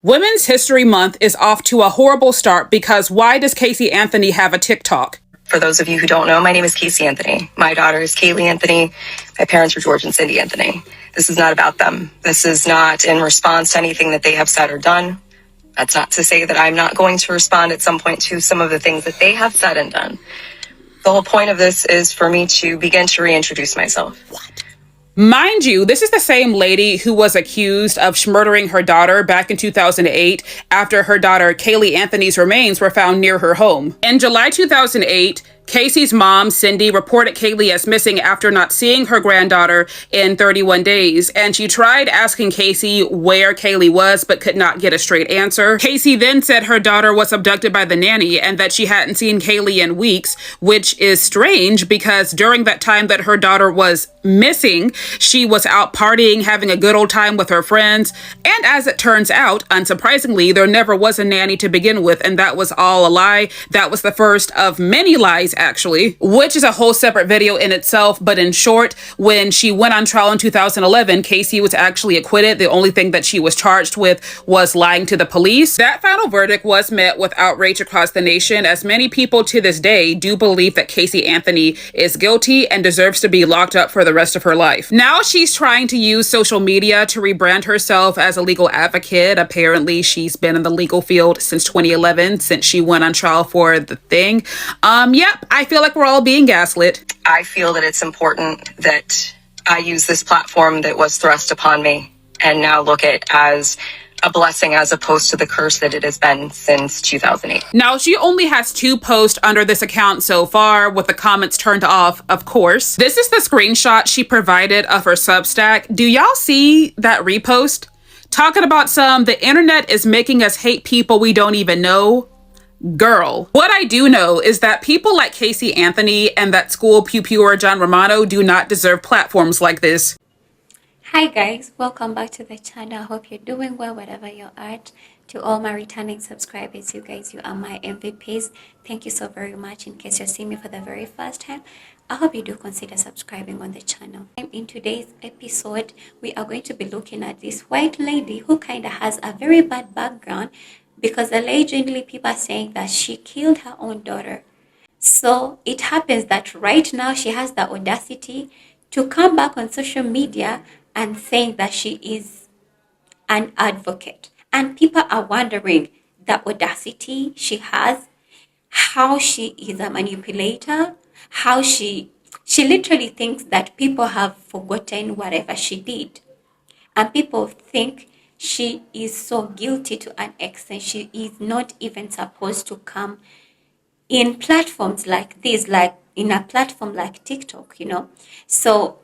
Women's History Month is off to a horrible start because why does Casey Anthony have a TikTok? For those of you who don't know, my name is Casey Anthony. My daughter is Kaylee Anthony. My parents were George and Cindy Anthony. This is not about them. This is not in response to anything that they have said or done. That's not to say that I'm not going to respond at some point to some of the things that they have said and done. The whole point of this is for me to begin to reintroduce myself. Mind you, this is the same lady who was accused of murdering her daughter back in 2008 after her daughter Kaylee Anthony's remains were found near her home. In July 2008, Casey's mom, Cindy, reported Kaylee as missing after not seeing her granddaughter in 31 days, and she tried asking Casey where Kaylee was but could not get a straight answer. Casey then said her daughter was abducted by the nanny and that she hadn't seen Kaylee in weeks, which is strange because during that time that her daughter was missing, she was out partying, having a good old time with her friends, and as it turns out, unsurprisingly, there never was a nanny to begin with, and that was all a lie. That was the first of many lies, actually, which is a whole separate video in itself. But in short, when she went on trial in 2011, Casey was actually acquitted. The only thing that she was charged with was lying to the police. That final verdict was met with outrage across the nation, as many people to this day do believe that Casey Anthony is guilty and deserves to be locked up for the rest of her life. Now she's trying to use social media to rebrand herself as a legal advocate. Apparently, she's been in the legal field since 2011, since she went on trial for the thing. Yep, I feel like we're all being gaslit. I feel that it's important that I use this platform that was thrust upon me and now look at as a blessing as opposed to the curse that it has been since 2008. Now, she only has 2 posts under this account so far, with the comments turned off, of course. This is the screenshot she provided of her Substack. Do y'all see that repost? Talking about the internet is making us hate people we don't even know. Girl, what I do know is that people like Casey Anthony and that school pew pewer John Romano do not deserve platforms like this. Hi guys, welcome back to the channel. I hope you're doing well wherever you're at. To all my returning subscribers, you guys, you are my MVPs. Thank you so very much. In case you're seeing me for the very first time, I hope you do consider subscribing on the channel. In today's episode, we are going to be looking at this white lady who kind of has a very bad background, because allegedly people are saying that she killed her own daughter. So it happens that right now she has the audacity to come back on social media and saying that she is an advocate. And people are wondering the audacity she has, how she is a manipulator, how she literally thinks that people have forgotten whatever she did. And people think she is so guilty to an extent. She is not even supposed to come in platforms like this, like in a platform like TikTok, So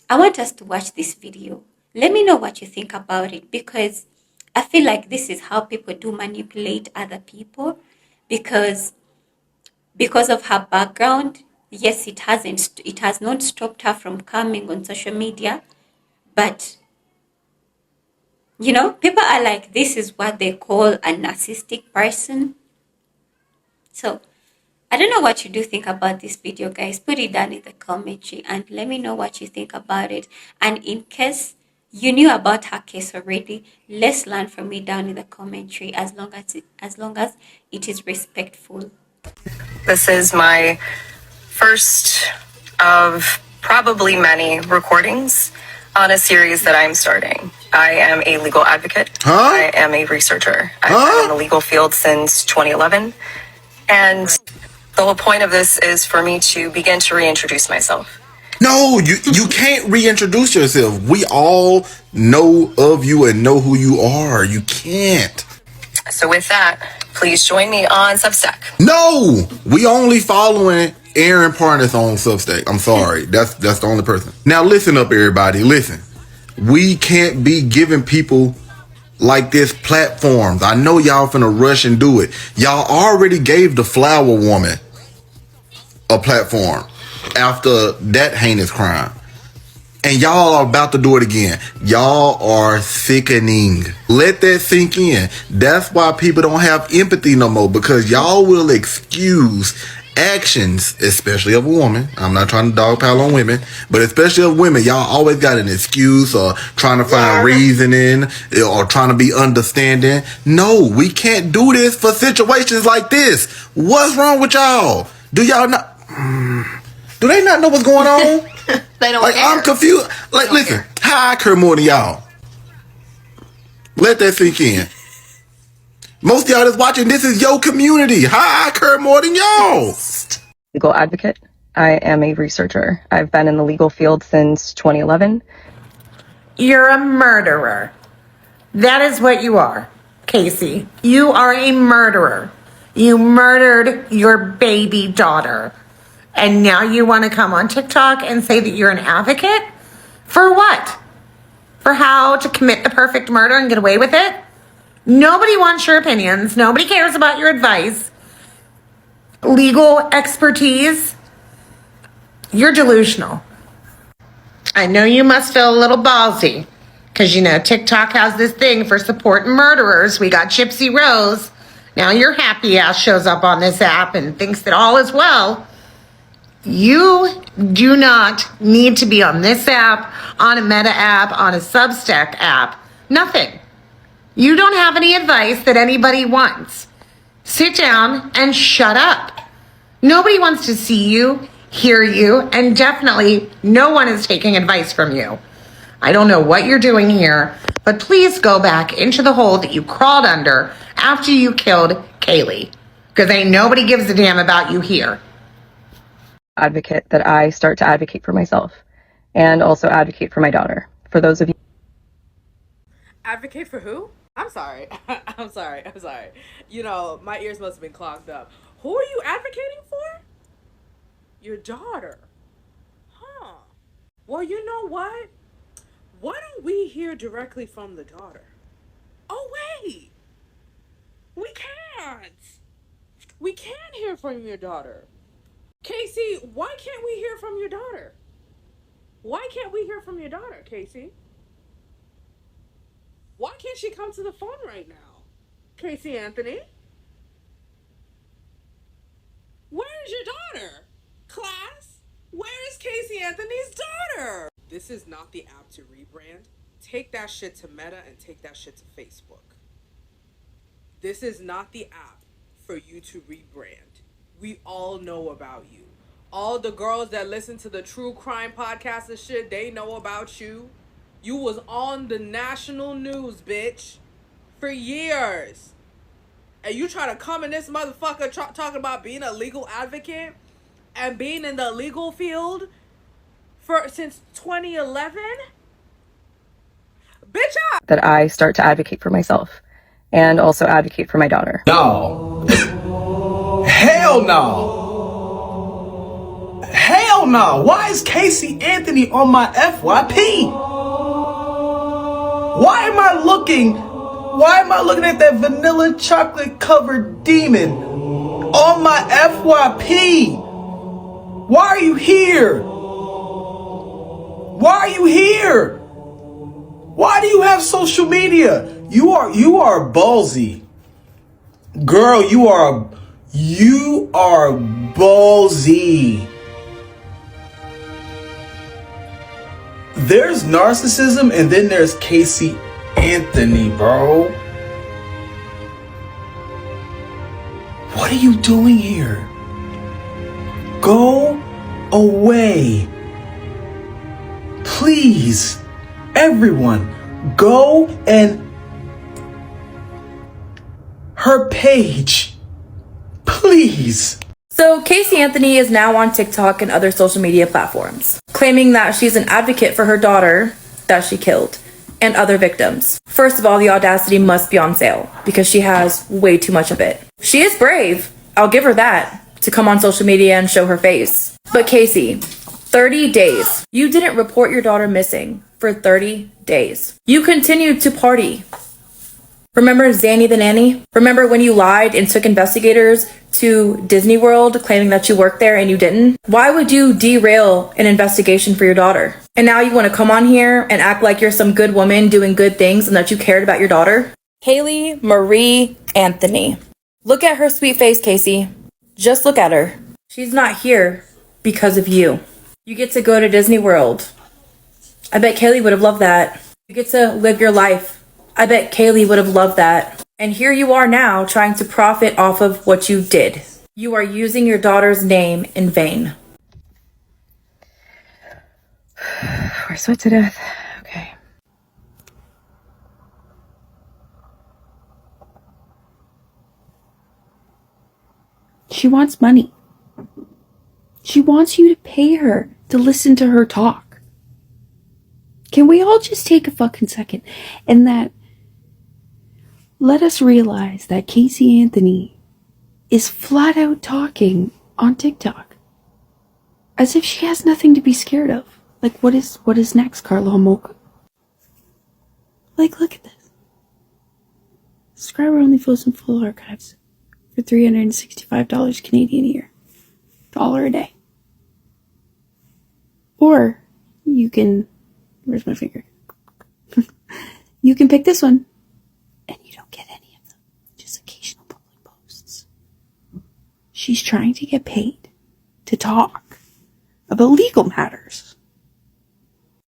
I want us to watch this video. Let me know what you think about it, because I feel like this is how people do manipulate other people, because of her background. Yes, it has not stopped her from coming on social media, but people are like, this is what they call a narcissistic person. So I don't know what you do think about this video, guys. Put it down in the commentary and let me know what you think about it. And in case you knew about her case already, let's learn from it down in the commentary, as long as it is respectful. This is my first of probably many recordings on a series that I'm starting. I am a legal advocate. I am a researcher. I've been in the legal field since 2011. And the whole point of this is for me to begin to reintroduce myself. No, you can't reintroduce yourself. We all know of you and know who you are. You can't. So with that, please join me on Substack. No, we only following Aaron Parnas on Substack. I'm sorry. That's the only person. Now listen up, everybody. Listen. We can't be giving people like this platforms. I know y'all finna rush and do it. Y'all already gave the flower woman a platform after that heinous crime. And y'all are about to do it again. Y'all are sickening. Let that sink in. That's why people don't have empathy no more, because y'all will excuse actions, especially of a woman. I'm not trying to dogpile on women, but especially of women, y'all always got an excuse or trying to find reasoning or trying to be understanding. No, we can't do this for situations like this. What's wrong with y'all? Do y'all not? Do they not know what's going on? They don't like, care. I'm confused. Like, listen, how I care more than y'all? Let that sink in. Most of y'all that's watching, this is your community. How I care more than y'all? Legal advocate. I am a researcher. I've been in the legal field since 2011. You're a murderer. That is what you are, Casey. You are a murderer. You murdered your baby daughter. And now you want to come on TikTok and say that you're an advocate? For what? For how to commit the perfect murder and get away with it? Nobody wants your opinions. Nobody cares about your advice. Legal expertise. You're delusional. I know you must feel a little ballsy because, you know, TikTok has this thing for supporting murderers. We got Gypsy Rose. Now your happy ass shows up on this app and thinks that all is well. You do not need to be on this app, on a Meta app, on a Substack app. Nothing. You don't have any advice that anybody wants. Sit down and shut up. Nobody wants to see you, hear you, and definitely no one is taking advice from you. I don't know what you're doing here, but please go back into the hole that you crawled under after you killed Kaylee, because ain't nobody gives a damn about you here. Advocate that I start to advocate for myself and also advocate for my daughter. For those of you. Advocate for who? I'm sorry. I'm sorry. You know, my ears must have been clogged up. Who are you advocating for? Your daughter. Huh. Well, you know what? Why don't we hear directly from the daughter? Oh, wait. We can't. We can hear from your daughter. Casey, why can't we hear from your daughter? Why can't we hear from your daughter, Casey? Why can't she come to the phone right now? Casey Anthony? Where is your daughter? Class? Where is Casey Anthony's daughter? This is not the app to rebrand. Take that shit to Meta and take that shit to Facebook. This is not the app for you to rebrand. We all know about you. All the girls that listen to the true crime podcast and shit, they know about you. You was on the national news, bitch, for years. And you try to come in this motherfucker talking about being a legal advocate and being in the legal field since 2011? Bitch, That I start to advocate for myself and also advocate for my daughter. No. Hell no. Hell no. Why is Casey Anthony on my FYP? Why am I looking at that vanilla chocolate covered demon on my FYP? Why are you here? Why are you here? Why do you have social media? You are ballsy. Girl, you are ballsy. There's narcissism and then there's Casey Anthony, bro. What are you doing here? Go away. Please, everyone, go and her page. Please. So Casey Anthony is now on TikTok and other social media platforms, claiming that she's an advocate for her daughter that she killed and other victims. First of all, the audacity must be on sale because she has way too much of it. She is brave, I'll give her that, to come on social media and show her face. But Casey, 30 days. You didn't report your daughter missing for 30 days. You continued to party. Remember Zanny the nanny? Remember when you lied and took investigators to Disney World claiming that you worked there and you didn't? Why would you derail an investigation for your daughter? And now you want to come on here and act like you're some good woman doing good things and that you cared about your daughter? Kaylee Marie Anthony. Look at her sweet face, Casey. Just look at her. She's not here because of you. You get to go to Disney World. I bet Kaylee would have loved that. You get to live your life. I bet Kaylee would have loved that. And here you are now trying to profit off of what you did. You are using your daughter's name in vain. We're sweat to death. Okay. She wants money. She wants you to pay her to listen to her talk. Can we all just take a fucking second and let us realize that Casey Anthony is flat out talking on TikTok as if she has nothing to be scared of. Like, what is next, Carla Homolka? Like, look at this. Subscriber only flows in full archives for $365 Canadian a year. $1 a day. Or you can, where's my finger? You can pick this one and you don't get any of them. Just occasional public posts. She's trying to get paid to talk about legal matters.